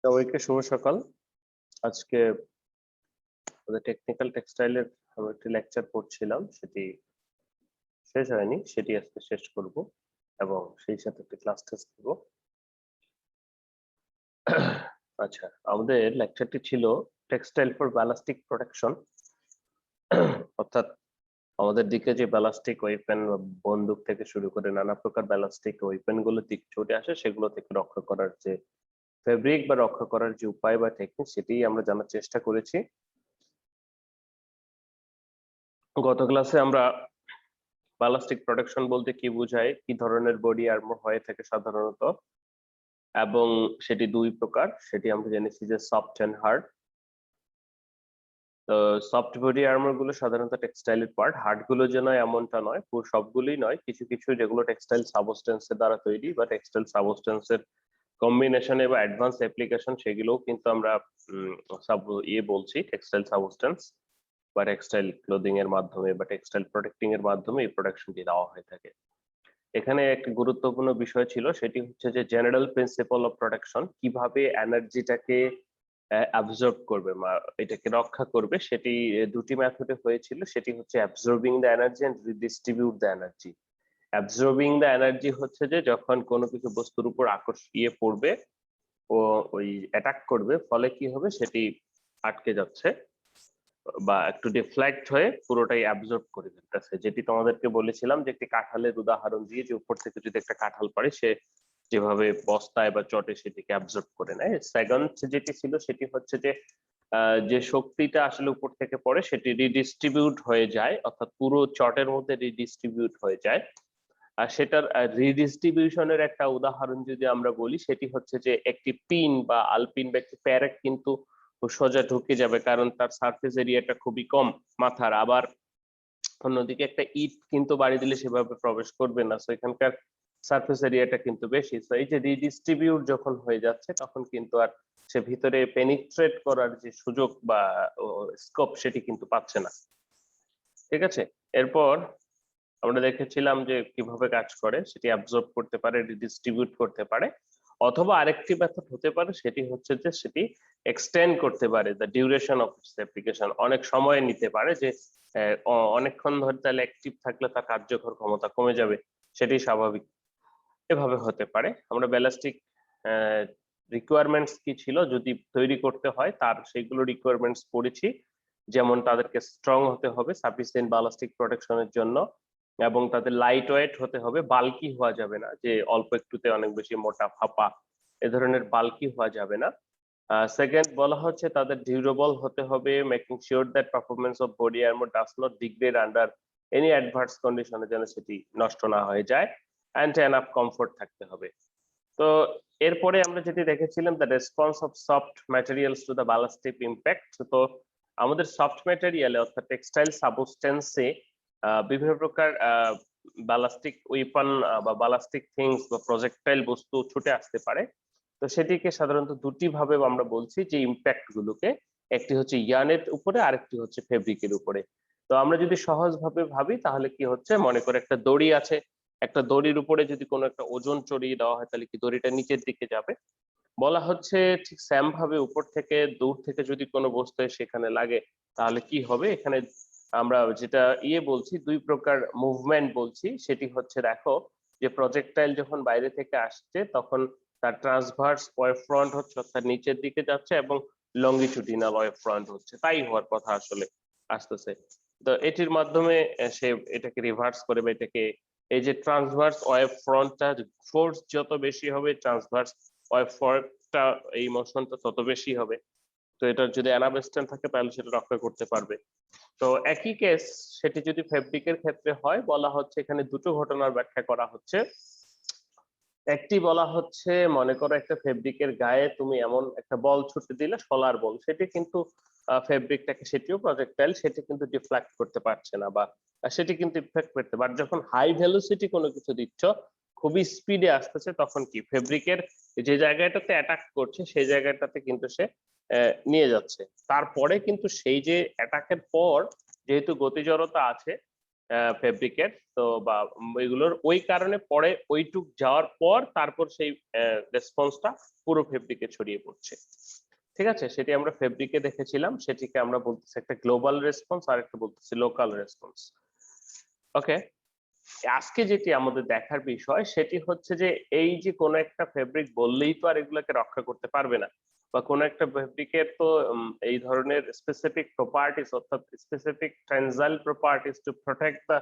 সবাইকে শুভ সকাল। আজকে আমাদের টেকনিক্যাল টেক্সটাইলের আমরা একটি লেকচার পড়ছিলাম, সেটি শেষ হয়নি, সেটি আজকে শেষ করব এবং সেই সাথে একটি ক্লাস টেস্ট দেব। আচ্ছা, আমাদের লেকচারটি ছিল টেক্সটাইল ফর ব্যালিস্টিক প্রোটেকশন, অর্থাৎ আমাদের দিকে যে ব্যালিস্টিক ওয়েপেন বা বন্দুক থেকে শুরু করে নানা প্রকার ব্যালিস্টিক ওয়েপেন গুলো দিক ছুটে আসে, সেগুলো থেকে রক্ষা করার যে ফেব্রিক বা রক্ষা করার যে উপায় বা টেকনিক, সেটি আমরা জানার চেষ্টা করেছি। গত ক্লাসে আমরা ব্যালিস্টিক প্রোটেকশন বলতে কি বোঝায়, কি ধরনের বডি আর্মর হয়ে থাকে সাধারণত, এবং সেটি দুই প্রকার, সেটি আমরা জেনেছি যে সফট এন্ড হার্ড। তো সফট বডি আর্মর গুলো সাধারণত টেক্সটাইলের পার্ট, হার্ড গুলো যে নয় এমনটা নয়, পুরো সবগুলোই নয়, কিছু কিছু যেগুলো টেক্সটাইল সাবস্টেন্সের দ্বারা তৈরি বা টেক্সটাইল সাবস্টেন্সের কম্বিনেশনে বা অ্যাডভান্স অ্যাপ্লিকেশন, সেগুলোও কিন্তু আমরা বলছি টেক্সটাইল সাবস্টেন্স বা টেক্সটাইল ক্লোদিং এর মাধ্যমে বা টেক্সটাইল প্রোটেক্টিং এর মাধ্যমে এই প্রোডাকশনটি দেওয়া হয়ে থাকে। এখানে একটা গুরুত্বপূর্ণ বিষয় ছিল, সেটি হচ্ছে যে জেনারেল প্রিন্সিপাল অফ প্রোটেকশন, কিভাবে এনার্জিটাকে অ্যাবজর্ব করবে বা এটাকে রক্ষা করবে, সেটি দুটি মেথডে হয়েছিল। সেটি হচ্ছে absorbing the energy and redistribute the energy. Absorbing the energy হচ্ছে যে যখন কোনো কিছু বস্তুর উপর আকর্ষিয়ে পড়বে ও ওই অ্যাটাক করবে, ফলে কি হবে, সেটি আটকে যাচ্ছে বা একটু ডিফ্লেক্ট হয়ে পুরোটাই অ্যাবজর্ব করে ফেলতেছে। যেটি তোমাদেরকে বলেছিলাম যে একটি কাঁঠালের উদাহরণ দিয়ে, যে উপর থেকে যদি একটা কাঁঠাল পড়ে, সে যেভাবে বস্তায় বা চটে সেটিকে অ্যাবজর্ব করে নেয়। সেকেন্ড যেটি ছিল সেটি হচ্ছে যে যে শক্তিটা আসলে উপর থেকে পড়ে সেটি রিডিস্ট্রিবিউট হয়ে যায়, অর্থাৎ পুরো চটের মধ্যে রিডিস্ট্রিবিউট হয়ে যায়। আর সেটার রিডিস্ট্রিবিউশনের একটা উদাহরণ যদি আমরা বলি, সেটি হচ্ছে যে একটি পিন বা আলপিন বা একটি প্যারেক কিন্তু সোজা ঢুকে যাবে, কারণ তার সারফেস এরিয়াটা খুবই কম মাথার। আবার অন্যদিকে একটা ইট কিন্তু বাড়ি দিলে সেভাবে প্রবেশ করবে না, তো এখানকার সারফেস এরিয়াটা কিন্তু বেশি। তো এই যে রিডিস্ট্রিবিউট যখন হয়ে যাচ্ছে, তখন কিন্তু আর সে ভিতরে পেনিট্রেট করার যে সুযোগ বা স্কোপ, সেটি কিন্তু পাচ্ছে না। ঠিক আছে, এরপর আমরা দেখেছিলাম যে কিভাবে কাজ করে, সেটি অ্যাবজর্ব করতে পারে, রিডিস্ট্রিবিউট করতে পারে, অথবা আরেকটি মেথড হতে পারে, সেটি হচ্ছে যে সেটি এক্সটেন্ড করতে পারে the duration of its application. অনেক সময় নিতে পারে, যে অনেকক্ষণ ধরে তাহলে অ্যাক্টিভ থাকলে তার কার্যকর ক্ষমতা কমে যাবে, সেটি স্বাভাবিক। এভাবে হতে পারে। আমরা ব্যালিস্টিক রিকোয়ারমেন্টস কি ছিল যদি তৈরি করতে হয়, তার সেইগুলো রিকোয়ারমেন্টস পড়েছি। যেমন তাদেরকে স্ট্রং হতে হবে সাফিসিয়েন্ট ব্যালিস্টিক প্রোটেকশনের জন্য, এবং তাদের লাইট ওয়েট হতে হবে, বাল্কি হওয়া যাবে না, যে অল্প একটুতে অনেক বেশি মোটা ফাঁপা এ ধরনের বাল্কি হওয়া যাবে না। সেকেন্ড বলা হচ্ছে তাদের ডিউরেবল হতে হবে, making sure that performance of body armour does not degrade under any adverse কন্ডিশনে, যেন সেটি নষ্ট না হয়ে যায়, অ্যান্ড এনাফ কমফোর্ট থাকতে হবে। তো এরপরে আমরা যেটি দেখেছিলাম, the response of soft materials to the ballistic impact. তো আমাদের সফট ম্যাটেরিয়ালে অর্থাৎ টেক্সটাইল সাবস্টেন্সে বিভিন্ন প্রকার ব্যালিস্টিক ওয়েপন বা ব্যালিস্টিক থিংস বা প্রজেক্টাইল বস্তু ছুটে আসতে পারে। তো সেটিকে সাধারণত দুটি ভাবে আমরা বলছি যে ইম্প্যাক্ট গুলোকে, একটি হচ্ছে ইয়ানের উপরে, আরেকটি হচ্ছে ফেব্রিকের উপরে। তো আমরা যদি সহজ ভাবে ভাবি, তাহলে কি হচ্ছে, মনে করে একটা দড়ি আছে, একটা দড়ির উপরে যদি কোনো একটা ওজন চড়িয়ে দেওয়া হয়, তাহলে কি দড়িটা নিচের দিকে যাবে? বলা হচ্ছে ঠিক সেম ভাবে উপর থেকে দূর থেকে যদি কোনো বস্তু সেখানে লাগে, তাহলে কি হবে? এখানে আমরা যেটা বলছি, দুই প্রকার মুভমেন্ট বলছি। সেটি হচ্ছে, দেখো, যে প্রজেক্টাইল যখন বাইরে থেকে আসছে, তখন তার ট্রান্সভার্স ওয়েভ ফ্রন্ট হচ্ছে, অর্থাৎ নিচের দিকে যাচ্ছে, এবং লঙ্গিটিউডিনাল ওয়েভ ফ্রন্ট হচ্ছে, তাই হওয়ার কথা আসলে আসতেছে। তো এটির মাধ্যমে সে এটাকে রিভার্স করে বা এটাকে, এই যে ট্রান্সভার্স ওয়েভ ফ্রন্টটা ফোর্স যত বেশি হবে, ট্রান্সভার্স ওয়েভ ফ্রন্টটা এই মোশনটা তত বেশি হবে। তো এটার যদি অ্যানাবেস্টেন্ট থাকে, তাহলে সেটা রক্ষা করতে পারবে। তো একই কেস সেটি যদি ফেব্রিকের ক্ষেত্রে হয়, বলা হচ্ছে এখানে দুটো ঘটনার ব্যাখ্যা করা হচ্ছে। একটি বলা হচ্ছে, মনে করো একটা ফেব্রিকের গায়ে তুমি এমন একটা বল ছুটে দিলে, সোলার বল, সেটি কিন্তু ফেব্রিকটাকে, সেটিও প্রজেক্টাইল, সেটি কিন্তু ডিফ্লেক্ট করতে পারছে না, বা সেটি কিন্তু ইফেক্ট করতে পারে। যখন হাই ভেলোসিটি কোনো কিছু দিচ্ছ, খুবই স্পিডে আসতেছে, তখন কি ফেব্রিকের যে জায়গাটাতে অ্যাটাক করছে, সেই জায়গাটাতে কিন্তু সে নিয়ে যাচ্ছে। তারপরে কিন্তু সেই যে অ্যাটাকের পর, যেহেতু গতি জড়তা আছে, ফেব্রিকের, তো বা এগুলোর ওই কারণে পরে ওইটুক যাওয়ার পর তারপর সেই রেসপন্সটা পুরো ফেব্রিকে ছড়িয়ে পড়ছে। ঠিক আছে, সেটি আমরা ফেব্রিকে দেখেছিলাম, সেটিকে আমরা বলতেছি একটা গ্লোবাল রেসপন্স আর একটা বলতেছি লোকাল রেসপন্স। ওকে, আজকে যেটি আমাদের দেখার বিষয় সেটি হচ্ছে যে এই যে কোন একটা ফেব্রিক বললেই তো আর এগুলোকে রক্ষা করতে পারবে না, বা কোন একটা ফেব্রিকের তো এই ধরনের স্পেসিফিক প্রপার্টিস অর্থাৎ specific tensile properties to protect the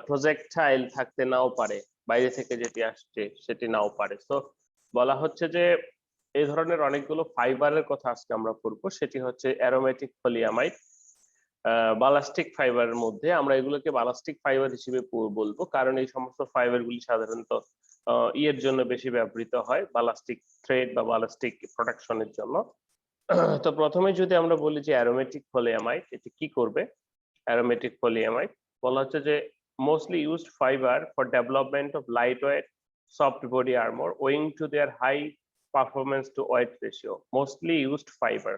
projectile থাকতে নাও পারে, বাইরে থেকে যেটি আসছে সেটি নাও পারে। তো বলা হচ্ছে যে এই ধরনের অনেকগুলো ফাইবারের কথা আজকে আমরা পড়বো, সেটি হচ্ছে অ্যারোমেটিক পলিয়ামাইড। বালাস্টিক ফাইবারের মধ্যে আমরা এগুলোকে বালাস্টিক ফাইবার হিসেবে বলবো, কারণ এই সমস্ত ফাইবার গুলি সাধারণত ইয়ের জন্য বেশি ব্যবহৃত হয়, বালাস্টিক থ্রেড বা বালাস্টিক প্রোটেকশনের জন্য। তো প্রথমে যদি আমরা বলি যে অ্যারোমেটিক পলিয়ামাইড এটি কি করবে। অ্যারোমেটিক পলিয়ামাইড বলা হচ্ছে যে mostly used fibre for development of light weight soft body armour owing to their high performance to weight ratio. Mostly used fibre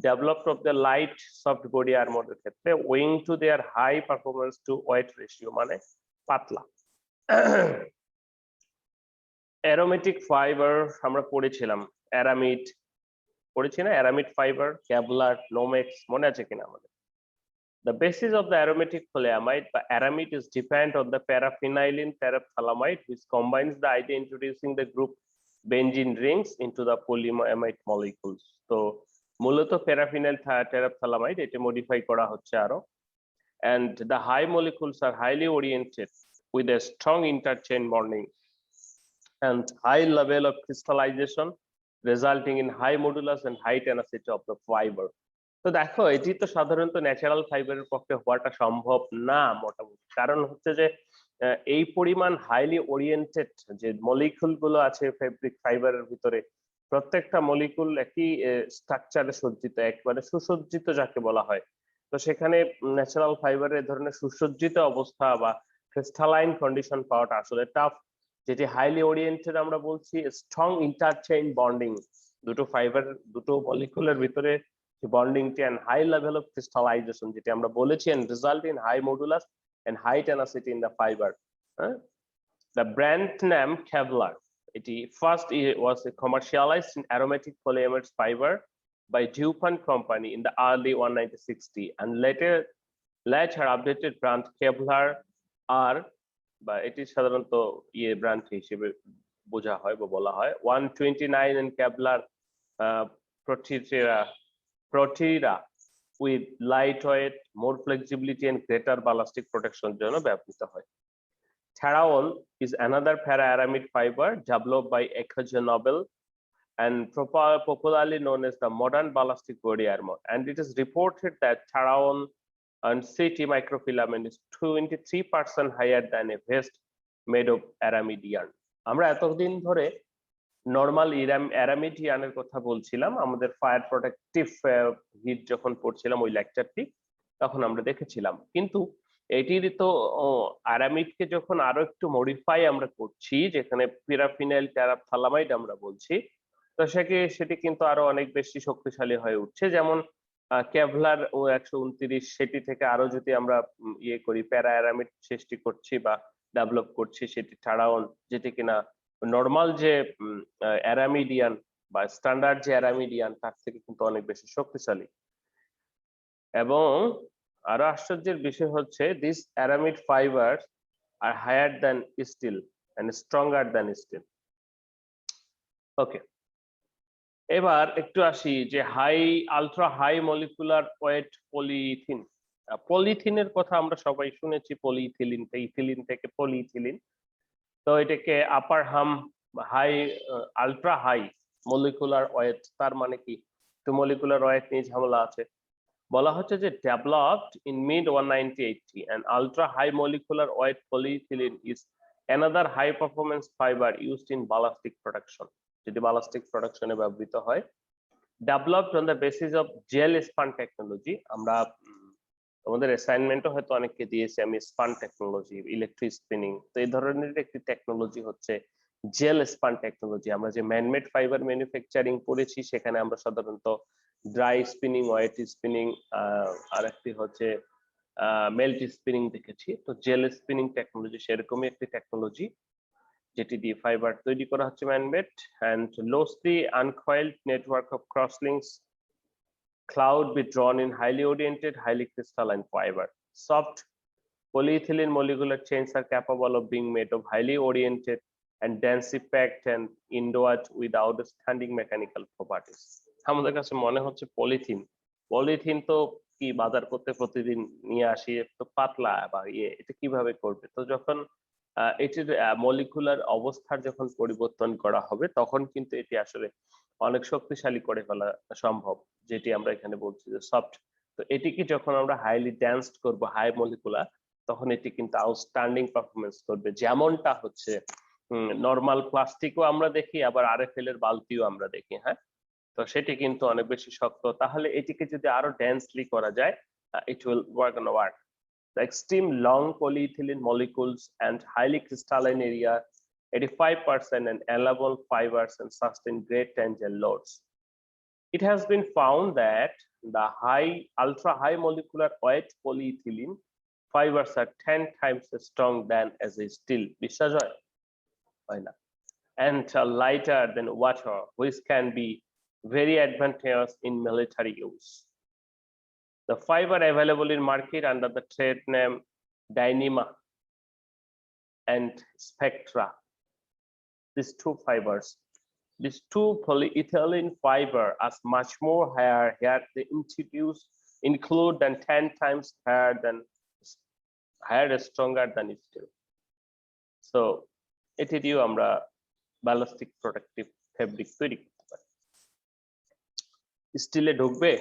developed of the light soft body armor এর ক্ষেত্রে owing to their high performance to weight ratio মানে পাতলা। Aromatic fibre আমরা পড়েছিলাম, aramid পড়েছি না, aramid fibre, Kevlar, Nomex, মনে আছে কিনা আমাদের? The basis of the aromatic polyamide বা aramid is depend on the paraphenylene terephthalamide which combines the idea introducing the group benzene rings into the polyamide molecules। তো মূলত প্যারাফিনাইল টেরাপথালামাইড এটি মডিফাই করা হচ্ছে আরো, and the high molecules are highly oriented with a strong interchain bonding and high level of crystallization resulting in high modulus and high tenacity of the fiber। তো দেখো এটি তো সাধারণত ন্যাচারাল ফাইবারের পক্ষে হওয়াটা সম্ভব না মোটামুটি, কারণ হচ্ছে যে এই পরিমাণ হাইলি ওরিয়েন্টেড যে মলিকুল গুলো আছে ফেব্রিক ফাইবারের ভিতরে, প্রত্যেকটা মলিকুল একই স্ট্রাকচারে সজ্জিত, একবারে সুসজ্জিত যাকে বলা হয়। তো সেখানে ন্যাচারাল ফাইবারের এই ধরনের সুসজ্জিত অবস্থা বা ক্রিস্টালাইন কন্ডিশন পাওয়াটা আসলে টাফ। যেটি হাইলি ওরিয়েন্টেড আমরা বলছি স্ট্রং ইন্টারচেইন বন্ডিং, দুটো ফাইবার দুটো মলিকুলের ভিতরে বন্ডিংটি and high level of crystallization যেটি আমরা বলেছি and result in high modulus and high tenacity in the fiber। The brand name Kevlar এটি first was commercialized in aromatic polyamide fiber by DuPont company in the early 1960 and later updated brand Kevlar R বা এটি সাধারণত brand হিসেবে বোঝা হয় বা বলা হয় 129 and Kevlar Protera with lightweight, more flexibility and greater ballistic protection জন্য ব্যবহৃত হয়। Theraon is another para-aramid fiber developed by AkzoNobel and popularly known as the modern ballistic body armor, and it is reported that Theraon and CT microfilament is 23% higher than a vest made of aramid yarn। আমরা এতদিন ধরে normal aramid ইয়ার্নের কথা বলছিলাম, আমাদের fire protective hit যখন পড়ছিলাম ওই লেকচারটি তখন আমরা দেখেছিলাম, কিন্তু এটির তো অ্যারামিডকে যখন আরো একটু মডিফাই আমরা করছি, যেখানে প্যারাফিনাইল টেরাপথালামাইড আমরা বলছি, তো সেটি কিন্তু আরো অনেক বেশি শক্তিশালী হয়ে উঠছে। যেমন কেভলার 129 সেটি থেকে আরো যদি আমরা করি প্যারা অ্যারামিড সৃষ্টি করছি বা ডেভেলপ করছি, সেটি ছাড়াও যেটি কিনা নরমাল যে অ্যারামিডিয়ান বা স্ট্যান্ডার্ড যে অ্যারামিডিয়ান তার থেকে কিন্তু অনেক বেশি শক্তিশালী। এবং আরো আশ্চর্যের বিষয় হচ্ছে this aramid fibre are higher than steel and stronger than steel. Okay, এবার একটু আসি যে ultra high molecular weight polythene. পলিথিনের কথা আমরা সবাই শুনেছি, ইথিলিন থেকে পলিইথিলিন। তো এটাকে আপার আলট্রা হাই মলিকুলার ওয়েট, তার মানে কি একটু মলিকুলার ওয়েট নিয়ে ঝামেলা আছে। বলা হচ্ছে যে developed in mid 1980 and ultra high molecular weight polyethylene is another high performance fiber used in ballistic production, যেটি বালাস্টিক প্রোডাকশনে ব্যবহৃত হয়। Developed on the basis of gel spun technology. আমরা আমাদের অ্যাসাইনমেন্টও হয়তো অনেককে দিয়েছি আমি, স্পান টেকনোলজি, ইলেকট্রিক স্পিনিং। তো এই ধরনের একটি টেকনোলজি হচ্ছে জেল স্পান টেকনোলজি। আমরা যে ম্যানমেড ফাইবার ম্যানুফ্যাকচারিং করেছি সেখানে আমরা সাধারণত ড্রাই স্পিনিং, ওয়েট স্পিনিং, আর একটি হচ্ছে মেল্ট স্পিনিং দেখেছি, তো জেল স্পিনিং টেকনোলজি সেরকমই একটি টেকনোলজি যেটি দিয়ে ফাইবার তৈরি করা হচ্ছে man-made, and loosely uncoiled network of crosslinks cloud be drawn in highly oriented highly crystalline fiber. Soft polyethylene molecular chains are capable of being made of highly oriented and densely packed and endowed with outstanding mechanical properties. আমাদের কাছে মনে হচ্ছে polythene তো কি বাজার করতে প্রতিদিন নিয়ে আসি, তো পাতলা বা এটা কিভাবে করবে? তো যখন এটির মলিকুলার অবস্থার যখন পরিবর্তন করা হবে তখন কিন্তু এটি আসলে অনেক শক্তিশালী করে ফেলা সম্ভব, যেটি আমরা এখানে বলছি যে সফট। তো এটিকে যখন আমরা হাইলি ডেন্সড করব, হাই মলিকুলার, তখন এটি কিন্তু আউটস্ট্যান্ডিং পারফরমেন্স করবে, যেমনটা হচ্ছে নরমাল প্লাস্টিকও আমরা দেখি, আবার আরএফএল এর বালতিও আমরা দেখি। হ্যাঁ, তো সেটি কিন্তু অনেক বেশি শক্ত। তাহলে এটিকে যদি আরো ডেন্সলি করা যায়, it will work. The extreme long polyethylene molecules and highly crystalline area, 85% and allowable fibers and sustain great tensile loads. It has been found that the ultra high molecular weight polyethylene fibers are 10 times as strong than as a steel, বিশ্বাস হয় না, and lighter than water, which can be very advantageous in military use. The fiber available in market under the trade name Dyneema and Spectra. These two polyethylene fiber are much more higher here. They include than 10 times higher stronger than steel. So এটি দিয়েও আমরা ballistic protective fabric তৈরি করতে পারি। স্টিলে ঢুকবে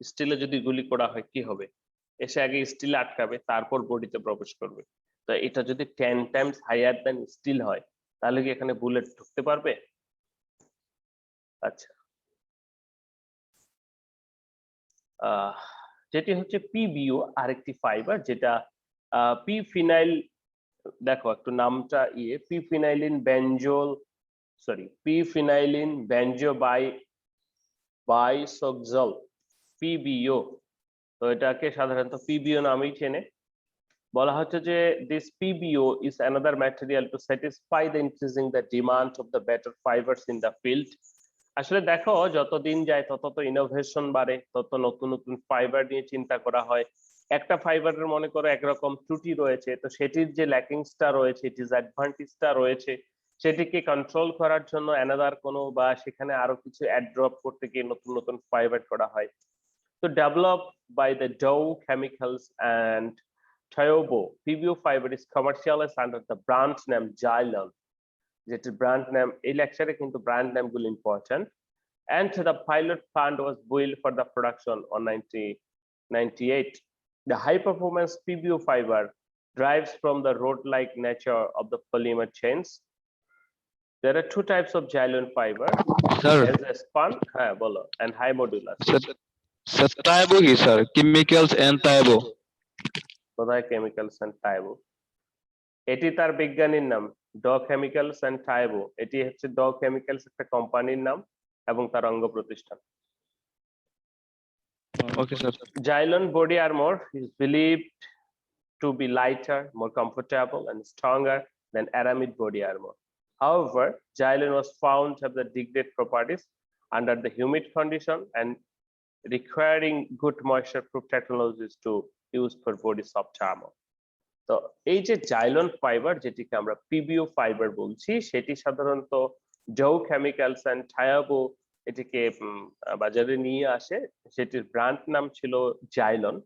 স্টিলে যদি গুলি করা হয় কি হবে? এসে আগে স্টিলে আটকাবে, তারপর বডিতে প্রবেশ করবে। তো এটা যদি 10 টাইমস হাইয়ার দ্যান স্টিল হয়, তাহলে কি এখানে বুলেট ঢুকতে পারবে? আচ্ছা, যেটি হচ্ছে পিবিও, আরেকটি ফাইবার, যেটা পি ফিনাইল, দেখো একটু নামটা পি ফিনাইলিন বেঞ্জো বাইসোক্সল, পিবিও। তো এটাকে সাধারণত পিবিও নামেই চেনে। বলা হচ্ছে যে this PBO is another material to satisfy the increasing the demand of the better fibres in the field. আসলে দেখো যত দিন যায় তত তো ইনোভেশন বাড়ে, তত নতুন নতুন ফাইবার নিয়ে চিন্তা করা হয়। একটা ফাইবারের মনে করো একরকম ত্রুটি রয়েছে, তো সেটির যে ল্যাকিংসটা রয়েছে, ডিসঅ্যাডভান্টেজটা রয়েছে, সেটিকে কন্ট্রোল করার জন্য অ্যানাদার কোনো বা সেখানে আরো কিছু অ্যাড ড্রপ করতে গিয়ে নতুন নতুন ফাইবার করা হয়। তো develop by the Dow Chemicals and Tiobo, PBO fiber is commercialized under the brand name Zylon, যেটি ব্র্যান্ড নেম, এই লেকচারে কিন্তু ব্র্যান্ড নেম গুলো important. And the pilot plant was built for the production on 1998. The high performance PBO fiber derives from the rod-like nature of the polymer chains. There are two types of Zylon fiber, Sir, as a spun, bolo, and high modulus. sir, Taibo hi sir, chemicals and Taibo. কোথায় chemicals and টাইবো? এটি তার বিজ্ঞানীর নাম, ড chemicals and টাইবো। এটি হচ্ছে ড chemicals একটা কোম্পানির নাম এবং তার অঙ্গ প্রতিষ্ঠান। Okay, sir. Zylon body armor is believed to be lighter, more comfortable, and stronger than aramid body armor. However, Zylon was found to have the degrade properties under the humid condition and requiring good moisture-proof technologies to use for body soft armor. তো এই যে Zylon fibre, যেটিকে আমরা PBO fibre বলছি, সেটি সাধারণত Dow Chemicals and Tiobo এটিকে বাজারে নিয়ে আসে। সেটির ব্র্যান্ড নাম ছিল জাইলন।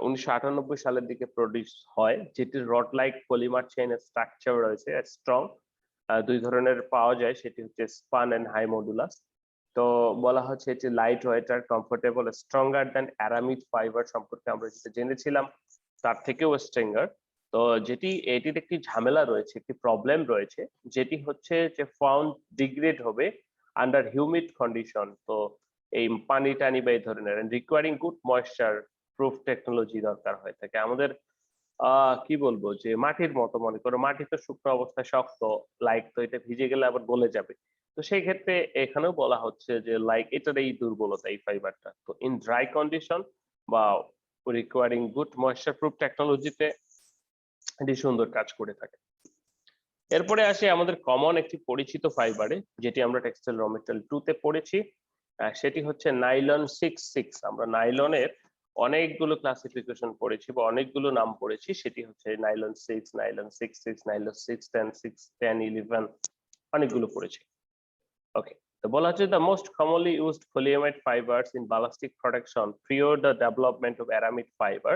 1998 সালের দিকে প্রডিউস হয়, যেটির rod like polymer chain structure রয়েছে, স্ট্রং। দুই ধরনের পাওয়া যায়, সেটি হচ্ছে স্পান এন্ড হাই মডুলাস। তো বলা হচ্ছে এটি লাইট ওয়েট আর comfortable, stronger than aramid fibre সম্পর্কে আমরা যেটা জেনেছিলাম তার থেকেও স্ট্রঙ্গার। তো এটির একটি ঝামেলা রয়েছে, একটি প্রবলেম রয়েছে, যেটি হচ্ছে যে ফাউন্ড ডিগ্রেড হবে আন্ডার হিউমিড কন্ডিশন। তো এই পানি টানি বা এই ধরনের recurring good moisture proof technology দরকার হয়ে থাকে। আমাদের কি বলবো, যে মাটির মতো, মনে করো মাটি তো শুকনো অবস্থায় শক্ত, লাইক তো এটা ভিজে গেলে আবার গলে যাবে। তো সেই ক্ষেত্রে এখানেও বলা হচ্ছে যে লাইক এটার এই দুর্বলতা এই ফাইবারটা। তো ইন ড্রাই কন্ডিশন বা রিকোয়ারিং গুড ময়েশ্চার প্রুফ টেকনোলজিতে এটি সুন্দর কাজ করে থাকে। এরপরে আসি আমাদের কমন একটি পরিচিত ফাইবারে, যেটি আমরা টেক্সটাইল র মেটেরিয়াল 2 তে পড়েছি, সেটি হচ্ছে নাইলন 66। আমরা নাইলনের অনেকগুলো ক্লাসিফিকেশন পড়েছি বা অনেকগুলো নাম পড়েছি, সেটি হচ্ছে নাইলন 6, নাইলন 66, নাইলন 610, 610, 11, অনেকগুলো পড়েছি। ওকে, তো বলা হচ্ছে the most commonly used polyamide fibers in ballistic protection prior the development of aramid fiber।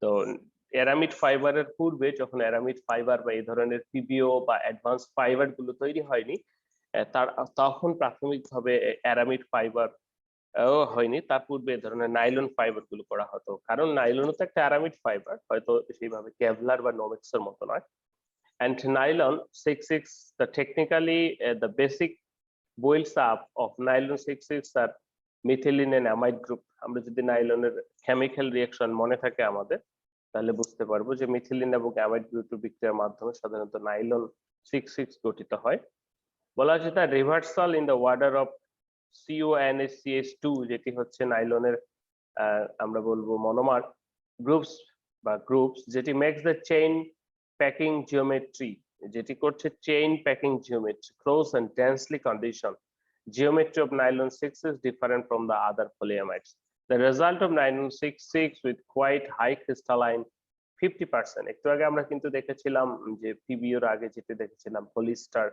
তো অ্যারামিড ফাইবারের পূর্বে যখন অ্যারামিড ফাইবার বা এই ধরনের পিবিও বা অ্যাডভান্স ফাইবার গুলো তৈরি হয়নি, তার তখন প্রাথমিকভাবে অ্যারামিড ফাইবার হয়নি, তার পূর্বে এই ধরনের নাইলন ফাইবার গুলো করা হতো, কারণ নাইলনও তো একটা অ্যারামিড ফাইবার, হয়তো সেইভাবে কেভলার বা নোমেক্সের মতো নয়। And nylon 66, the technically the basic builds up of nylon 66 are methylene and amide group। আমরা যদি নাইলনের কেমিক্যাল রিঅ্যাকশন মনে থাকে আমাদের, তাহলে বুঝতে পারবো যে মিথিলিন এবং অ্যামাইড গ্রুপ বিক্রিয়ার মাধ্যমে সাধারণত নাইলন 66 গঠিত হয়। বলা হচ্ছে the reversal in the water of CONH2, যেটি হচ্ছে নাইলনের আমরা বলবো মনোমার গ্রুপস, যেটি makes the chain packing geometry, যেটি করছে chain packing geometry close and densely condition. Geometry of nylon 6 is different from the other polyamides. The result of nylon 66 with quite high crystalline 50%। একটু আগে আমরা কিন্তু দেখেছিলাম যে পিবিওর আগে যেটি দেখেছিলাম polyester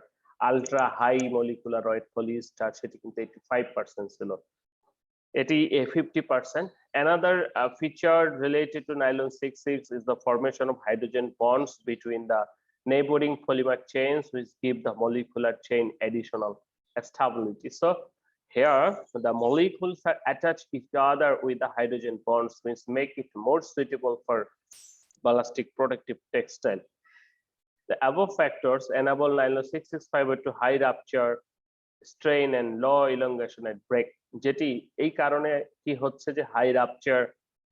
ultra high molecular weight polyester, সেটি কিন্তু 85% ছিল, এটি 50%। Another feature related to nylon 66 is the formation of hydrogen bonds between the neighboring polymer chains, which give the molecular chain additional stability. So here the molecules are attached each other with the hydrogen bonds, which make it more suitable for ballistic protective textile. The above factors enable nylon 66 fiber to high rupture, strain and low elongation at break, যেটি এই কারণে কি হচ্ছে যে high rupture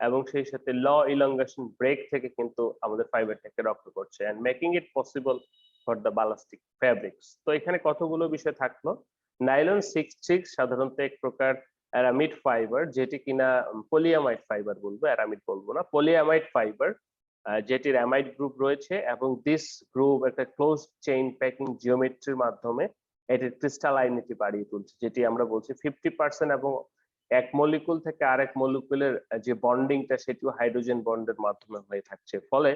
এবং সেই সাথে লো elongation break থেকে কিন্তু আমাদের ফাইবারটাকে রক্ষা করছে, and making it possible for the ballistic fabrics। তো এখানে কতগুলো বিষয় থাকলো। নাইলন 66 সাধারণত এক প্রকার অ্যারামিড ফাইবার, যেটি কিনা পলিয়ামাইড ফাইবার বলবো, অ্যারামিড বলবো না, পলিয়ামাইড ফাইবার, যেটির অ্যামাইড গ্রুপ রয়েছে এবং দিস গ্রুপ একটা ক্লোজ চেইন প্যাকিং জিওমেট্রির মাধ্যমে এটির ক্রিস্টালাইনিটি বাড়িয়ে তুলছে, যেটি আমরা বলছি 50%, এবং এক মলিকুল থেকে আরেক মলিকুলের যে বন্ডিংটা সেটিও হাইড্রোজেন বন্ডের মাধ্যমে হয়ে থাকছে, ফলে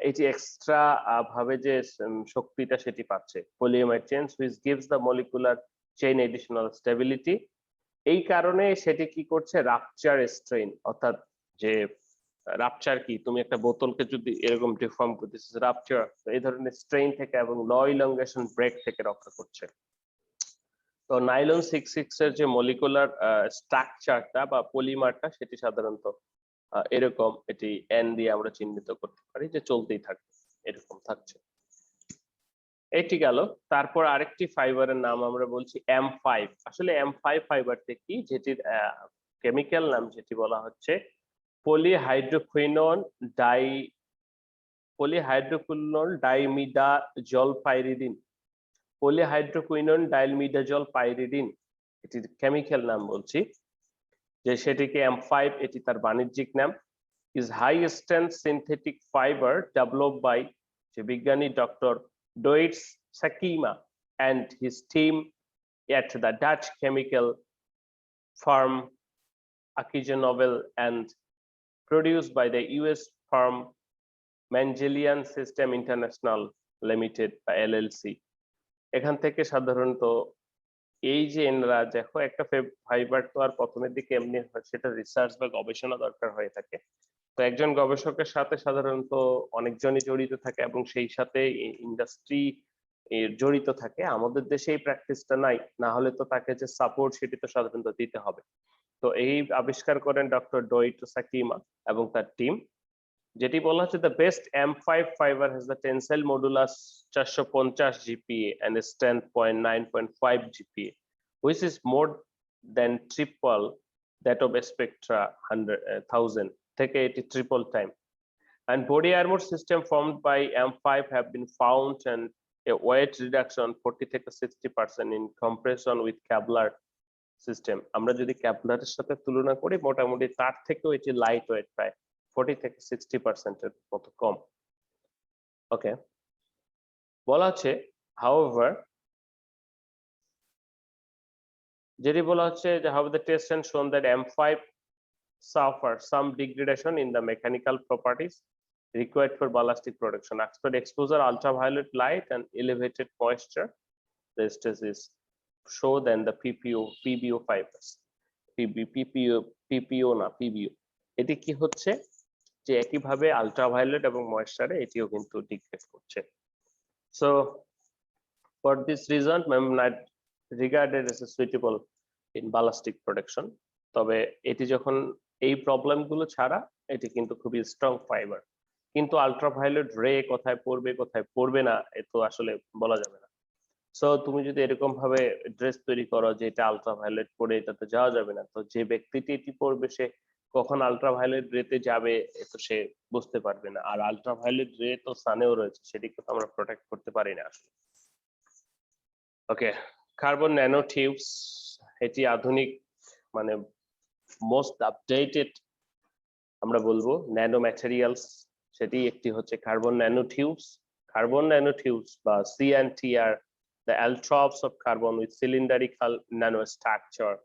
এটি এক্সট্রা ভাবে যে শক্তিটা সেটি পাচ্ছে। পলিয়ামাইড chain which gives the molecular chain additional stability। এই কারণে সেটি কি করছে, রাপচার স্ট্রেইন, অর্থাৎ যে রাপচার কি, তুমি একটা বোতলকে যদি এরকম ডিফর্ম করতেছিস, রাপচার এই ধরনের স্ট্রেইন থেকে এবং লো ইলংগেশন ব্রেক থেকে রক্ষা করছে। তো নাইলন 66 এর যে মলিকুলার স্ট্রাকচারটা বা পলিমারটা, সেটি সাধারণত এরকম, এটি এন দিয়ে আমরা চিহ্নিত করতে পারি যে চলতেই থাকবে, এরকম থাকছে। এটি গেল। তারপর আরেকটি ফাইবারের নাম আমরা বলছি M5। আসলে M5 ফাইবারটি কি, যেটির কেমিক্যাল নাম যেটি বলা হচ্ছে পলিহাইড্রোকুইনোন ডাইমিডাজল পাইরিডিন। পলিহাইড্রোকুইনোন ডাইমিডাজল পাইরিডিন, এটির কেমিক্যাল নাম বলছি, যে সেটিকে M5, এটি তার বাণিজ্যিক নাম। is high strength synthetic fiber developed by যে বিজ্ঞানী doctor Doetsch সাকিমা and his team at the Dutch chemical firm AkzoNobel and produced by the US firm Mangelian System International Limited বা LLC। এখান থেকে সাধারণত এই যে এনরা দেখো, একটা ফাইবার তো আর প্রথমের দিকে এমনি সেটা রিসার্চ বা গবেষণা দরকার হয়ে থাকে, তো একজন গবেষকের সাথে সাধারণত অনেকজনই জড়িত থাকে এবং সেই সাথে ইন্ডাস্ট্রি জড়িত থাকে। আমাদের দেশে এই প্র্যাকটিসটা নাই, না হলে তো তাকে যে সাপোর্ট সেটি তো সাধারণত দিতে হবে। তো এই আবিষ্কার করেন ডক্টর ডয়েটো সাকিমা এবং তার টিম, যেটি বলা হচ্ছে the best M5 fiber has the tensile modulus 450 GPa and a strength 9.5 GPa, which is more than triple that of Spectra 1000 থেকে এটি triple time, and body armor system formed by M5 have been found and a weight reduction 40 থেকে 60% in comparison with Kevlar system আমরা যদি ক্যাপলারের সাথে তুলনা করি মোটামুটি তার থেকেও এটি লাইট ওয়েট, প্রায় 40 থেকে 60% মতো কম। ওকে, বলা হচ্ছে however যেটি বলা হচ্ছে যে how the test and shown that M5 suffer some degradation in the mechanical properties required for ballistic protection. After exposure ultraviolet light and elevated moisture, the stress is show than the PBO fibers. PPO না PBO। এটি কি হচ্ছে যে একইভাবে ultraviolet এবং ময়েশ্চারে এটিও কিন্তু degrade করছে। So for this reason ma'am not regarded as a suitable in ballistic protection। তবে এটি যখন এই প্রবলেম গুলো ছাড়া এটি কিন্তু খুবই স্ট্রং ফাইবার, কিন্তু আলট্রাভায়োলেট রে কোথায় পড়বে কোথায় পড়বে না এ তো আসলে বলা যাবে না। সো তুমি যদি এরকম ভাবে ড্রেস তৈরি করো যে এটা আলট্রাভায়োলেট পরে এটাতে যাওয়া যাবে না, তো যে ব্যক্তিটি এটি পরবে সে কখন আলট্রাভায়োলেট রেতে যাবে এ তো সে বুঝতে পারবে না। আর আলট্রাভায়োলেট রে তো সানেও রয়েছে, সেটিকে তো আমরা প্রোটেক্ট করতে পারি না আসলে। ওকে, কার্বন ন্যানো টিউবস এটি আধুনিক মানে মোস্ট আপডেটেড আমরা বলবো ন্যানো ম্যাটেরিয়ালস, সেটি একটি হচ্ছে carbon nano tubes. Carbon nano tubes বা CNTR, the allotropes of carbon with cylindrical nanostructure,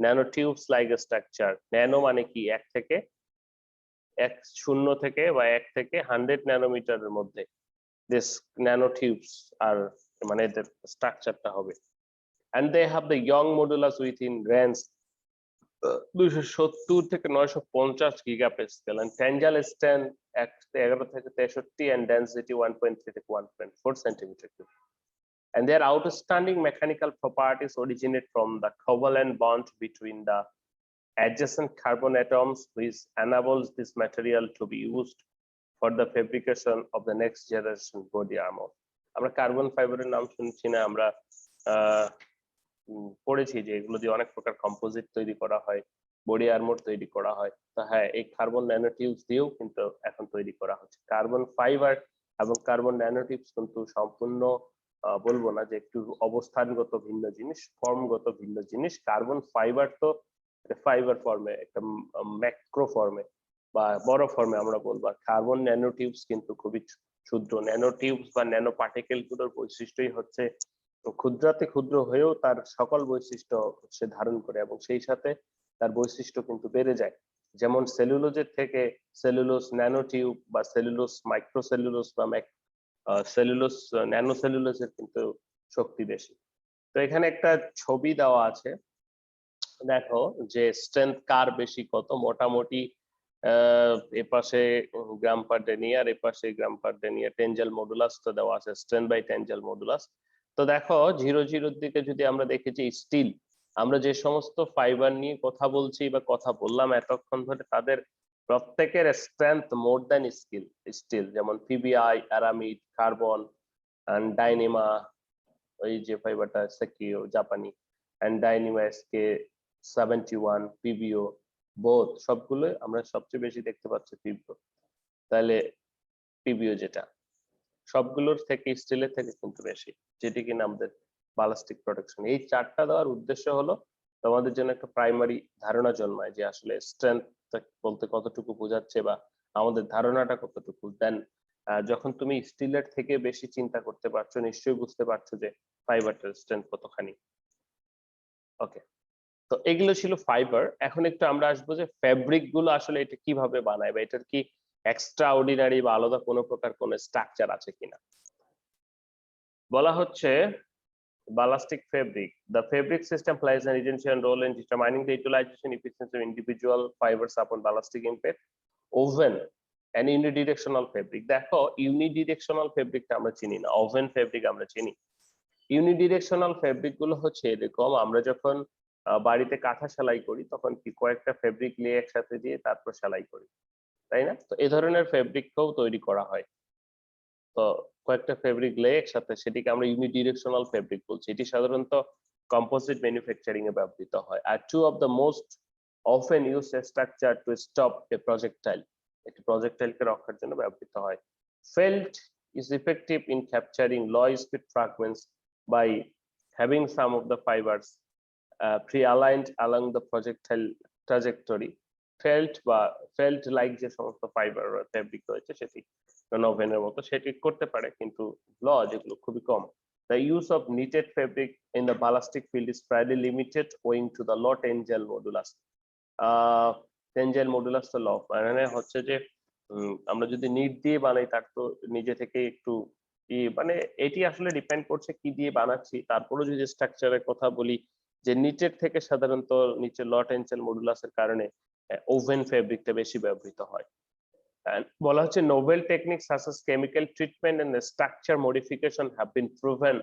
nanotubes like a structure। Nano মানে কি এক থেকে 100 ন্যানোমিটারের মধ্যে this nanotubes আর মানে এদের স্ট্রাকচারটা হবে। and they have the young modulus within range 270 থেকে 950 গিগাপাস্কেল and tangential strength 11 থেকে 63 and density 1.3 থেকে 1.4 centimeter cube। And their outstanding mechanical properties originate from the covalent bond between the adjacent carbon atoms, which enables this material to be used for the fabrication of the next generation body armor। আমরা carbon ফাইবারের নাম শুনছি না, আমরা পড়েছি যে এগুলো দিয়ে অনেক প্রকার কম্পোজিট তৈরি করা হয়, বডি আর্মর তৈরি করা হয়। তো হ্যাঁ, এই কার্বন ন্যানোটিউবস দিয়েও কিন্তু এখন তৈরি করা হচ্ছে। কার্বন ফাইবার এবং কার্বন ন্যানোটিউবস কিন্তু সম্পূর্ণ বলবো না যে একটু অবস্থানগত ভিন্ন জিনিস, ফর্মগত ভিন্ন জিনিস। কার্বন ফাইবার তো ফাইবার ফর্মে, একটা ম্যাক্রো ফর্মে বা বড় ফর্মে আমরা বলবো। কার্বন ন্যানোটিউবস কিন্তু খুবই ক্ষুদ্র। ন্যানোটিউবস বা ন্যানো পার্টিকেল গুলোর বৈশিষ্ট্যই হচ্ছে ক্ষুদ্রাতি ক্ষুদ্র হয়েও তার সকল বৈশিষ্ট্য সে ধারণ করে এবং সেই সাথে তার বৈশিষ্ট্য কিন্তু বেড়ে যায়। যেমন সেলুলোজের থেকে সেলুলোজ ন্যানোটিউব বা সেলুলোজ মাইক্রোসেলুলোজ বা সেলুলোজ ন্যানো সেলুলোজের কিন্তু শক্তি বেশি। তো এখানে একটা ছবি দেওয়া আছে, দেখো যে স্ট্রেংথ কার বেশি কত। মোটামুটি এপাশে গ্রাম পার ডেনিয়ার, এপাশে গ্রাম পার ডেনিয়ার, টেনজাল মডুলাস তো দেওয়া আছে, স্ট্রেংথ বাই টেনজাল মডুলাস। তো দেখো 0-0 দিকে যদি আমরা দেখেছি স্টিল, আমরা যে সমস্ত ফাইবার নিয়ে কথা বলছি বা কথা বললাম এতক্ষণ ধরে, তাদের প্রত্যেকের স্ট্রেংথ মোর দ্যান স্টিল। যেমন পিবিআই, অ্যারামিড, কার্বন এন্ড ডাইনেমা, ওই যে ফাইবারটা সেকিও জাপানি, এন্ড ডাইনেমা এসকে 71, পিবিও বোথ, সবগুলো আমরা সবচেয়ে বেশি দেখতে পাচ্ছি পিবিও। তাহলে পিবিও যেটা সবগুলোর থেকে স্টিলের থেকে কিন্তু বেশি, যেটি কিনা আমাদের বালাস্টিক প্রোটেকশন। এই চারটা দেওয়ার উদ্দেশ্য হলো তোমাদের জন্য একটা প্রাইমারি ধারণা জন্মায় যে আসলে স্ট্রেংথ বলতে কতটুকু বোঝাচ্ছে বা আমাদের ধারণাটা কতটুকু। দেন যখন তুমি স্টিলের থেকে বেশি চিন্তা করতে পারছো, নিশ্চয়ই বুঝতে পারছো যে ফাইবারটার স্ট্রেংথ কতখানি। ওকে, তো এগুলো ছিল ফাইবার। এখন একটু আমরা আসবো যে ফ্যাব্রিক গুলো আসলে এটা কিভাবে বানায় বা এটার কি এক্সট্রা অর্ডিনারি বা আলাদা কোনো প্রকার কোনো স্ট্রাকচার আছে কিনা। বলা হচ্ছে ballistic fabric, the fabric system plays an essential role in determining the utilization efficiency of individual fibers upon ballistic impact. Woven and unidirectional fabric, দেখো ইউনিডিরেকশনাল ফেব্রিকটা আমরা চিনি না, ওভেন ফেব্রিক আমরা চিনি। ইউনিডিরেকশনাল ফেব্রিক গুলো হচ্ছে এরকম, আমরা যখন বাড়িতে কাঁথা সেলাই করি তখন কি কয়েকটা ফেব্রিক নিয়ে একসাথে দিয়ে তারপর সেলাই করি, তাই না? তো এই ধরনের ফেব্রিকও তৈরি করা হয়। তো কয়েকটা ফেব্রিক লে একসাথে, সেটিকে আমরা ইউনিডিরেকশনাল ফেব্রিক বলছি। এটি সাধারণত কম্পোজিট ম্যানুফ্যাকচারিং এ ব্যবহৃত হয়। আর two of the most often used structure to stop a projectile, একটি প্রজেক্টাইলকে রক্ষার জন্য ব্যবহৃত হয়। Felt is effective in capturing low speed fragments by having some of the fibers pre-aligned along the projectile trajectory, felt like যে সমস্ত fibre fabric রয়েছে সেটি নন ওভেনের মতো সেটি করতে পারে, কিন্তু ল যেগুলো খুবই কম। The use of knitted fabric in the ballistic field is fairly limited owing to the low tensile modulus. Tensile modulus তো ল মানে হচ্ছে যে আমরা যদি নিট দিয়ে বানাই তার তো নিজে থেকে একটু মানে এটি আসলে ডিপেন্ড করছে কি দিয়ে বানাচ্ছি। তারপরে যদি স্ট্রাকচারের কথা বলি যে নিটের থেকে সাধারণত নিচে ল টেনসাইল মডুলাসের কারণে ওভেন ফেব্রিকটা বেশি ব্যবহৃত হয়। বলা হচ্ছে Nobel techniques such as chemical treatment and structure modification have been proven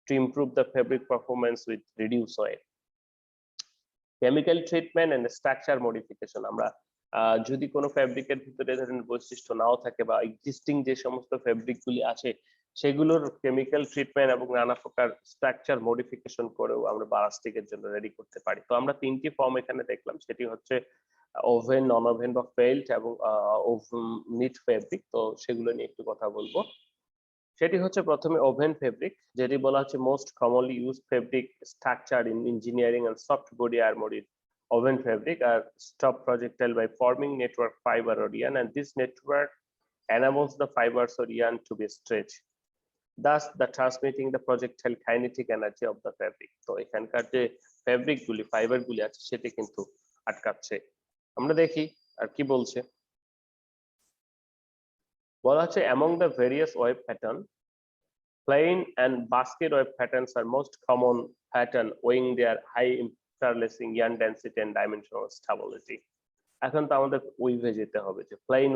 to improve the fabric performance with reduced oil. Chemical treatment and structure modification, আমরা যদি কোনো ফেব্রিকের ভিতরে ধরেন বৈশিষ্ট্য নাও থাকে বা এক্সিস্টিং যে সমস্ত ফেব্রিক গুলি আছে সেগুলোর কেমিক্যাল ট্রিটমেন্ট এবং নানা প্রকার স্ট্রাকচার মডিফিকেশন করেও আমরা বালাস্টিকের জন্য রেডি করতে পারি। তো আমরা তিনটি ফর্ম এখানে দেখলাম, সেটি হচ্ছে ওভেন, নন ওভেন বা ফেল্ট এবং নিট ফেব্রিক। তো সেগুলো নিয়ে একটু কথা বলবো। সেটি হচ্ছে প্রথমে ওভেন ফেব্রিক, যেটি বলা হচ্ছে most commonly use fabric structure in engineering and soft body armoured oven fabric are stop projectile by forming network fiber or yarn, and this network enables the fibers or yarn to be stretched, thus the transmitting the projectile kinetic energy of the fabric. তো এখানকার যে fabric গুলি fibre গুলি আছে সেটি কিন্তু আটকাচ্ছে। আমরা দেখি আর কি বলছে। বলা হচ্ছে among the various web pattern, plain and basket web patterns are most common pattern owing their high interlacing yarn density and dimensional stability. এখন তো আমাদের উইভে যেতে হবে, যে প্লেন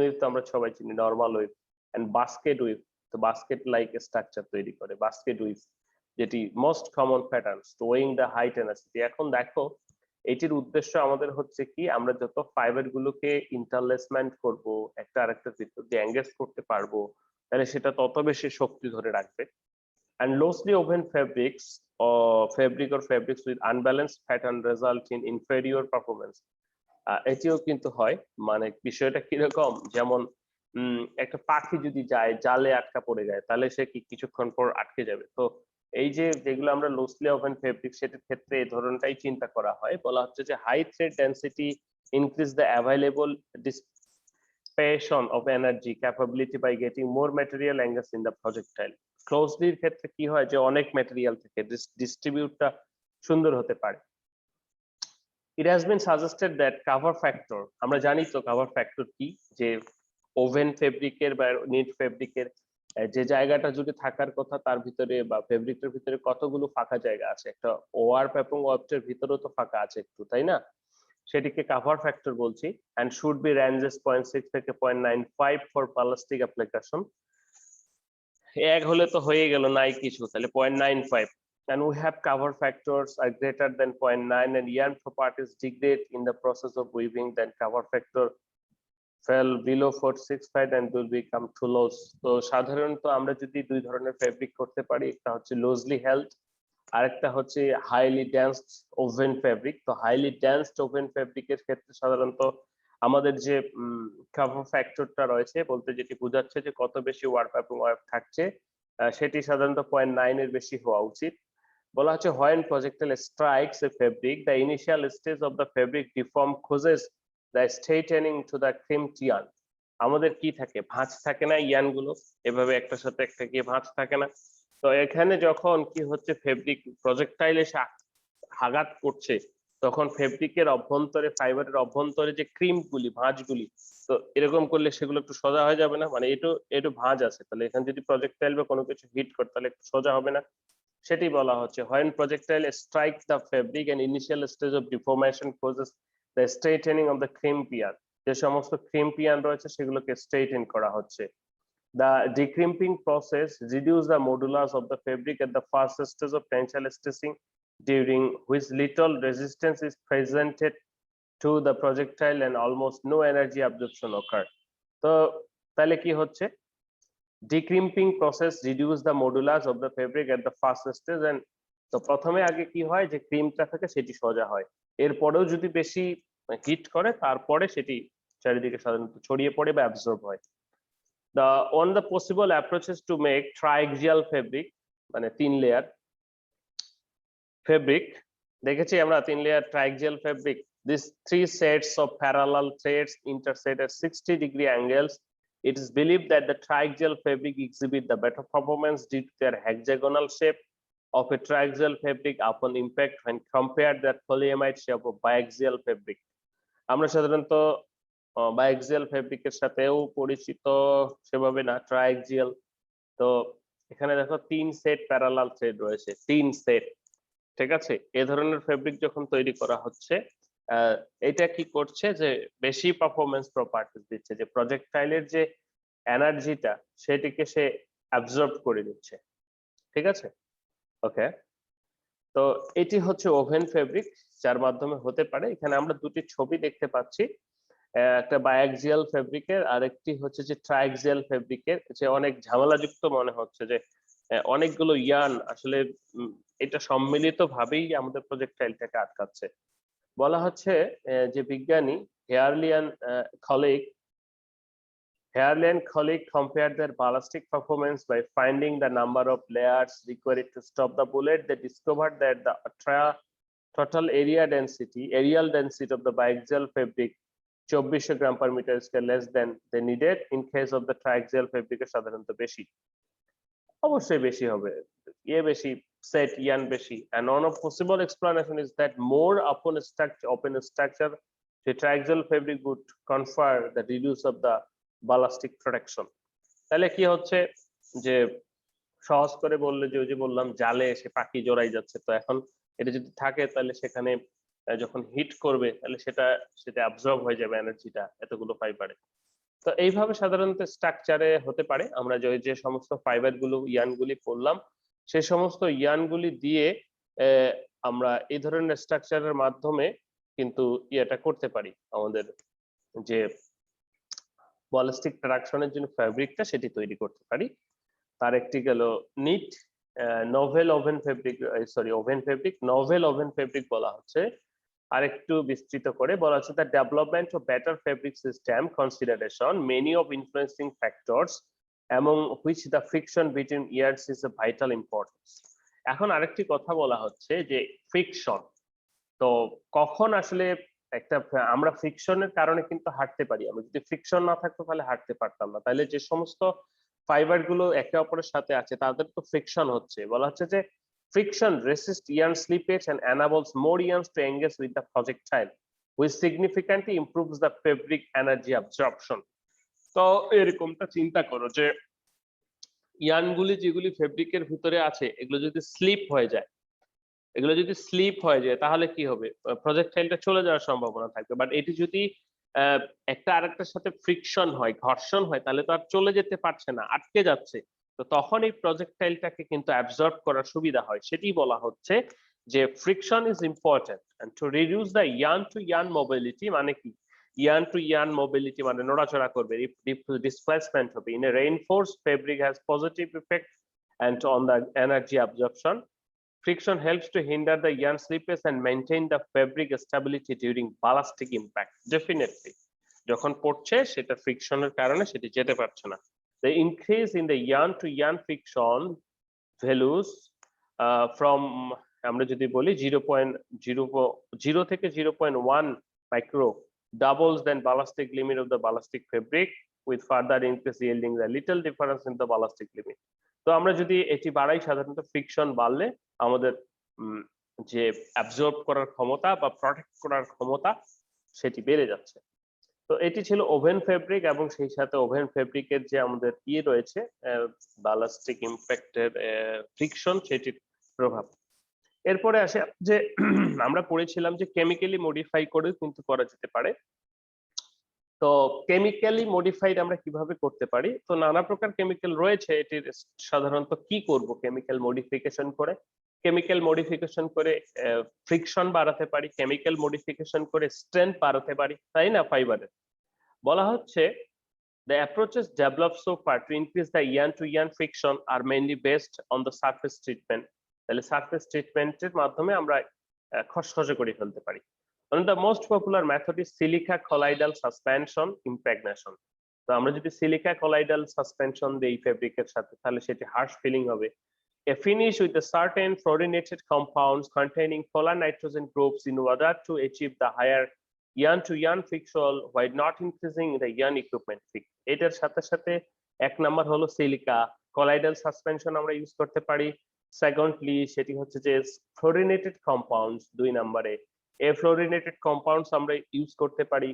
উইভ তো আমরা সবাই চিনি, normal weave and basket weave, তো বাস্কেট লাইক স্ট্রাকচার তৈরি করে বাস্কেট উইভ, যেটি most common patterns to owing the high tenacity. এখন দেখো এটির উদ্দেশ্য আমাদের হচ্ছে কি, আমরা যত ফাইবার গুলোকে ইন্টারলেসমেন্ট করব, একটা আরেকটার ভিতর দিয়ে এঙ্গেজ করতে পারবো, তাহলে সেটা তত বেশি শক্তি ধরে রাখবে। And loosely woven fabrics with unbalanced pattern result in inferior performance. এটিও কিন্তু হয়, মানে বিষয়টা কিরকম, যেমন একটা পাখি যদি যায় জালে আটকা পড়ে যায় তাহলে সে কি কিছুক্ষণ পর আটকে যাবে। তো এই যে যেগুলো আমরা লুজলি ওভেন ফেব্রিক সেটার ক্ষেত্রে এই ধরনটাই চিন্তা করা হয়। বলা হচ্ছে যে high thread density increase the available dissipation of energy capability by getting more material angles in the projectile. ক্লোজলির ক্ষেত্রে কি হয় যে অনেক ম্যাটেরিয়াল থেকে ডিস্ট্রিবিউটটা সুন্দর হতে পারে। It has been suggested that cover factor, আমরা জানি তো cover factor কি, যে ওভেন ফেব্রিকের বা নিট ফেব্রিকের যে জায়গাটা যদি থাকার কথা তার ভিতরে বা ফেব্রিকের ভিতরে কতগুলো ফাঁকা জায়গা আছে, একটা ওয়ার্প এবং ওয়ার্পের ভিতরেও তো ফাঁকা আছে একটু, তাই না? সেটিকে কাভার ফ্যাক্টর বলছি। and should be ranges 0.6 থেকে 0.95 for ballistic application. এক হলে তো হয়ে গেল, নাই কিছু, তাহলে 0.95, and we have cover factors are greater than 0.9 and yarn properties degrade in the process of weaving, then cover factor fell below 465 and will become too loose. তো সাধারণত আমরা যদি দুই ধরনের ফেব্রিক করতে পারি, একটা হচ্ছে লুজলি হেল্ড, আরেকটা হচ্ছে হাইলি ডেন্সড ওভেন ফেব্রিক। তো হাইলি ডেন্সড ওভেন ফেব্রিকের ক্ষেত্রে সাধারণত আমাদের যে কভার ফ্যাক্টরটা রয়েছে বলতে যেটি বোঝাচ্ছে যে কত বেশি ওয়ার্প এবং ওয়ার্প থাকছে, সেটি সাধারণত 0.9 এর বেশি হওয়া উচিত। বলা হচ্ছে when projectile strikes a fabric, the initial stage of the fabric deform causes the straightening to the crimped yarn. আমাদের কি থাকে, ভাঁজ থাকে না ইয়ার্ন গুলো, এভাবে একটার সাথে একটা গিয়ে ভাঁজ থাকে না। তো এখানে যখন কি হচ্ছে ফেব্রিক প্রজেক্টাইল এসে আঘাত করছে, তখন ফেব্রিকের অভ্যন্তরে ফাইবারের অভ্যন্তরে যে ক্রিম্প গুলি ভাঁজগুলি, তো এরকম করলে সেগুলো একটু সোজা হয়ে যাবে না, মানে একটু ভাঁজ আছে, তাহলে এখানে যদি প্রজেক্টাইল বা কোনো কিছু হিট করে তাহলে একটু সোজা হবে না, সেটি বলা হচ্ছে when projectile strikes the fabric and initial stage of deformation causes the straightening of the crimp yarn. যে সমস্ত ক্রিম্প ইয়ার্ন রয়েছে সেগুলোকে স্ট্রেইটেন করা হচ্ছে। The decrimping process reduces the modulus of the fabric at the first stage of tensile stressing, during which little resistance is presented to the projectile and almost no energy absorption occur. তো তাহলে কি হচ্ছে, decrimping process reduce the modulus of the fabric at the first stage, and তো প্রথমে আগে কি হয় যে ক্রিমটা থাকে সেটি সোজা হয়, এরপরেও যদি বেশি হিট করে তারপরে সেটি চারিদিকে সাধারণত ছড়িয়ে পড়ে বা অ্যাবজর্ব হয়। On the possible approaches to make triaxial fabric, মানে 3 লেয়ার ফেব্রিক দেখেছি আমরা 3 layer ট্রাইক্সিয়াল fabric, these 3 sets of parallel threads intersect at 60-degree angles. It is believed that the triaxial fabric exhibit the better performance due to their hexagonal shape of a triaxial fabric upon impact when compared that polyamide shape of biaxial fabric. আমরা সাধারণত biaxial ফেব্রিকের সাথেও পরিচিত সেভাবে না, ট্রাইক্সিয়াল। তো এখানে দেখো 3 সেট প্যারালাল থ্রেড রয়েছে, 3 সেট, ঠিক আছে। এই ধরনের ফেব্রিক যখন তৈরি করা হচ্ছে, এটা কি করছে যে বেশি পারফরম্যান্স প্রপার্টিজ দিচ্ছে, যে প্রজেক্টাইলের যে এনার্জিটা সেটিকে সে অ্যাবজর্ব করে নিচ্ছে, ঠিক আছে। ওকে, তো এটি হচ্ছে ওভেন ফেব্রিক, যার মাধ্যমে হতে পারে। এখানে আমরা দুটি ছবি দেখতে পাচ্ছি, একটা বায়াক্সিয়াল ফেব্রিকের আর একটি হচ্ছে যে ট্রাইক্সিয়াল ফেব্রিকের। যে অনেক ঝামেলাযুক্ত মনে হচ্ছে যে অনেকগুলো ইয়ার্ন আসলে এটা সম্মিলিত ভাবেই আমাদের প্রজেক্টাইলটাকে আটকাচ্ছে। বলা হচ্ছে যে বিজ্ঞানী Harley and colleague compared their ballistic performance by finding the number of layers required to stop the bullet. They discovered that the total aerial density of the biaxial fabric 2400 gram per meter square less than they needed. In case of the triaxial fabric সাধারণত বেশি, অবশ্যই বেশি হবে, বেশি set ইয়ান বেশি। And one of possible explanation is that more open structure the triaxial fabric would confer the reduce of the ballistic protection. তাহলে কি হচ্ছে যে সহজ করে বললে, যে ওই যে বললাম জালে এসে পাখি জড়াই যাচ্ছে, তো এখন এটা যদি থাকে তাহলে সেখানে যখন হিট করবে তাহলে সেটা অ্যাবজর্ব হয়ে যাবে এনার্জিটা এতগুলো ফাইবারে। তো এইভাবে সাধারণত স্ট্রাকচারে হতে পারে। আমরা যে সমস্ত ফাইবার গুলো ইয়ানগুলি পড়লাম, সেই সমস্ত ইয়ানগুলি দিয়ে আমরা এই ধরনের স্ট্রাকচারের মাধ্যমে কিন্তু ইয়েটা করতে পারি, আমাদের যে বলিস্টিক প্রোডাকশনের জন্য ফ্যাব্রিকটা সেটি তৈরি করতে পারি। তার একটি গেল নিট নভেল ওভেন ফেব্রিক বলা হচ্ছে। আর একটু বিস্তৃত করে বলা হচ্ছে the development of better fabric system consideration many of influencing factors among which the friction between ears is a vital importance. এখন আরেকটি কথা বলা হচ্ছে যে ফ্রিকশন, তো কখন আসলে একটা আমরা ফ্রিকশনের কারণে কিন্তু হাঁটতে পারি, আমরা যদি ফ্রিকশন না থাকতো তাহলে হাঁটতে পারতাম না। তাহলে যে সমস্ত ফাইবার গুলো একে অপরের সাথে আছে তাদের তো ফ্রিকশন হচ্ছে। বলা হচ্ছে যে friction resists yarn slippage and enables more yarns to engage with the projectile, which significantly improves the fabric energy absorption. তো এরকমটা চিন্তা করো যে ইয়ানগুলি যেগুলি ফেব্রিকের ভিতরে আছে এগুলো যদি স্লিপ হয়ে যায় তাহলে কি হবে, প্রজেক্টাইলটা চলে যাওয়ার সম্ভাবনা থাকবে। বাট এটি যদি একটা আরেকটার সাথে ফ্রিকশন হয়, ঘর্ষণ হয়, তাহলে তো আর চলে যেতে পারছে না, আটকে যাচ্ছে। তো তখন এই প্রজেক্টাইলটাকে কিন্তু অ্যাবজর্ব করার সুবিধা হয়। সেটি বলা হচ্ছে যে friction is important and to reduce the yarn to yarn mobility. মানে কি ইয়ার্ন টু ইয়ার্ন মোবিলিটি মানে নড়াচড়া করবে, ডিসপ্লেসমেন্ট হবে। In a reinforced fabric has positive effect and on the energy absorption. Friction helps to hinder the yarn slippage and maintain the fabric stability during ballistic impact. Definitely যখন পড়ছে সেটা ফ্রিকশনের কারণে সেটি যেতে পারছে না। The increase in the yarn to yarn friction values from আমরা যদি বলি 0.0 থেকে 0.1 micro doubles than ballistic limit of the ballistic fabric with further increase yielding the little difference in the ballistic limit. তো আমরা যদি এটি বাড়াই, সাধারণত ফ্রিকশন বাড়লে আমাদের যে অ্যাবজর্ব করার ক্ষমতা বা প্রোটেক্ট করার ক্ষমতা সেটি বেড়ে যাচ্ছে। তো এটি ছিল ওভেন ফেব্রিক এবং সেই সাথে ওভেন ফেব্রিকের যে আমাদের রয়েছে ব্যালিস্টিক ইম্প্যাক্টের ফ্রিকশন সেটির প্রভাব। এরপরে আসে যে আমরা পড়েছিলাম যে কেমিক্যালি মডিফাই করে কিন্তু করা যেতে পারে। তো কেমিক্যালি মডিফাইড আমরা কিভাবে করতে পারি? তো নানা প্রকার কেমিক্যাল রয়েছে। এটির সাধারণত কি করব কেমিক্যাল মডিফিকেশন করে? কেমিক্যাল মডিফিকেশন করে ফ্রিকশন বাড়াতে পারি, কেমিক্যাল মডিফিকেশন করে স্ট্রেংথ বাড়াতে পারি, তাই না? ফাইবারের বলা হচ্ছে the approaches developed so far to increase the yarn to yarn friction are mainly based on the surface treatment. তাহলে সারফেস ট্রিটমেন্টের মাধ্যমে আমরা খসখসে করে ফেলতে পারি। One of the most popular method is silica colloidal suspension impregnation. তো আমরা যদি সিলিকা কলাইডাল সাসপেনশন দেই ফেব্রিকের সাথে তাহলে সেটি হার্শ ফিলিং হবে। a finish with a certain fluorinated compounds containing polar nitrogen groups in order to achieve the higher yarn-to-yarn friction while not increasing the yarn equipment fix. এটার সাথে সাথে এক নাম্বার হলো সিলিকা কলাইডাল সাসপেনশন আমরা ইউজ করতে পারি। Secondly সেটি হচ্ছে যে ফ্লোরিনেটেড কম্পাউন্ডস, দুই নম্বরে এই ফ্লোরিনেটেড কম্পাউন্ডস আমরা ইউজ করতে পারি।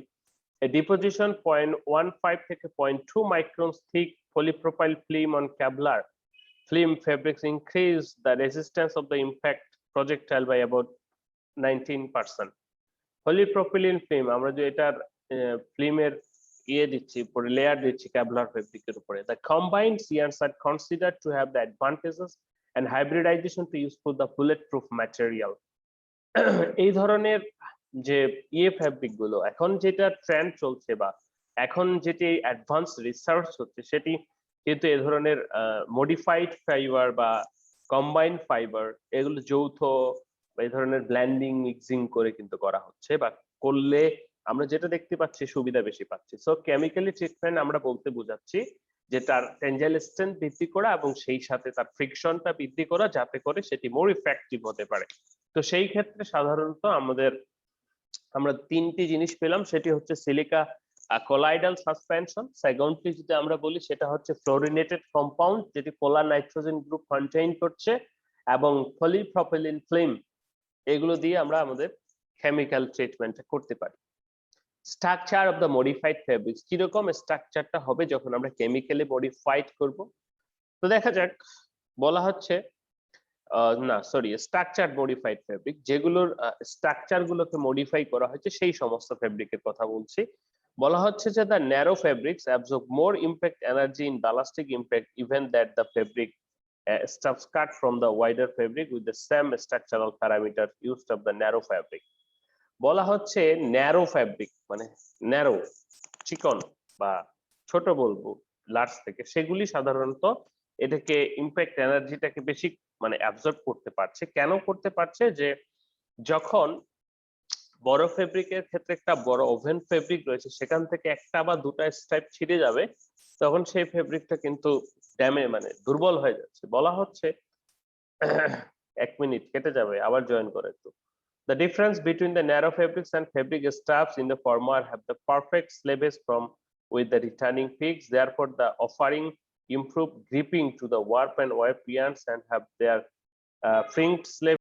A deposition 0.15 থেকে 0.2 microns thick polypropyl film on Kevlar film fabrics increase the resistance of the impact projectile by about 19%. Polypropylene film আমরা যে এটার ফিল্মের দিচ্ছি, পরে লেয়ার দিচ্ছি Kevlar ফেব্রিকের উপরে। The combined yarns are considered to have the advantages and hybridization to useful the bulletproof material. এই ধরনের যে ফেব্রিক গুলো এখন যেটা ট্রেন্ড চলছে বা এখন যেটি অ্যাডভান্স রিসার্চ হচ্ছে সেটি কিন্তু এই ধরনের মডিফাইড ফাইবার বা কম্বাইন্ড ফাইবার এগুলো যৌথ এই ধরনের ব্লেন্ডিং মিক্সিং করে কিন্তু করা হচ্ছে বা করলে আমরা যেটা দেখতে পাচ্ছি সুবিধা বেশি পাচ্ছি। সো কেমিক্যালি ট্রিটমেন্ট আমরা বলতে বোঝাচ্ছি যে তার টেনজাইল স্ট্রেংথ বৃদ্ধি করা এবং সেই সাথে তার ফ্রিকশনটা বৃদ্ধি করা যাতে করে সেটি মোর ইফেক্টিভ হতে পারে। তো সেই ক্ষেত্রে সাধারণত আমরা তিনটি জিনিস পেলাম, সেটি হচ্ছে সিলিকা কোলাইডাল সাসপেনশন, সেকেন্ডলি যদি আমরা বলি সেটা হচ্ছে ফ্লোরিনেটেড কম্পাউন্ড যেটি পোলার নাইট্রোজেন গ্রুপ কন্টেইন করছে, এবং পলিপ্রপিলিন ফিল্ম, এগুলো দিয়ে আমরা আমাদের কেমিক্যাল ট্রিটমেন্ট করতে পারি। Structure of the modified fabrics, কিরকম স্ট্রাকচারটা হবে যখন আমরা কেমিক্যালি মডিফাইড করব। তো দেখা যাক, বলা হচ্ছে স্ট্রাকচার মডিফাইড ফেব্রিক, যেগুলোর স্ট্রাকচার গুলোকে মডিফাই করা হয়েছে সেই সমস্ত ফেব্রিকের কথা বলছি। বলা হচ্ছে যে the narrow fabrics absorb more impact energy in ballistic impact even that the fabric stuffs cut from the wider fabric with the same structural parameter used of the narrow fabric. বলা হচ্ছে ন্যারো ফেব্রিক মানে narrow চিকন বা ছোট বলবো large থেকে, সেগুলি সাধারণত এটাকে ইম্প্যাক্ট এনার্জিটাকে বেশি মানে অ্যাবজর্ব করতে পারছে। কেন করতে পারছে? যে যখন বড় ফেব্রিকের ক্ষেত্রে একটা বড় ওভেন ফেব্রিক রয়েছে, সেখান থেকে একটা বা দুটা স্ট্রাইপ ছিঁড়ে যাবে, তখন সেই ফেব্রিকটা কিন্তু মানে দুর্বল হয়ে যাচ্ছে। বলা হচ্ছে এক মিনিট কেটে যাবে, আবার জয়েন করে একটু। The difference between the narrow fabrics and fabric straps in the former have the perfect cleavage from with the returning peaks. Therefore, the offering improved gripping to the warp and weft yarns and have their fringed sleeve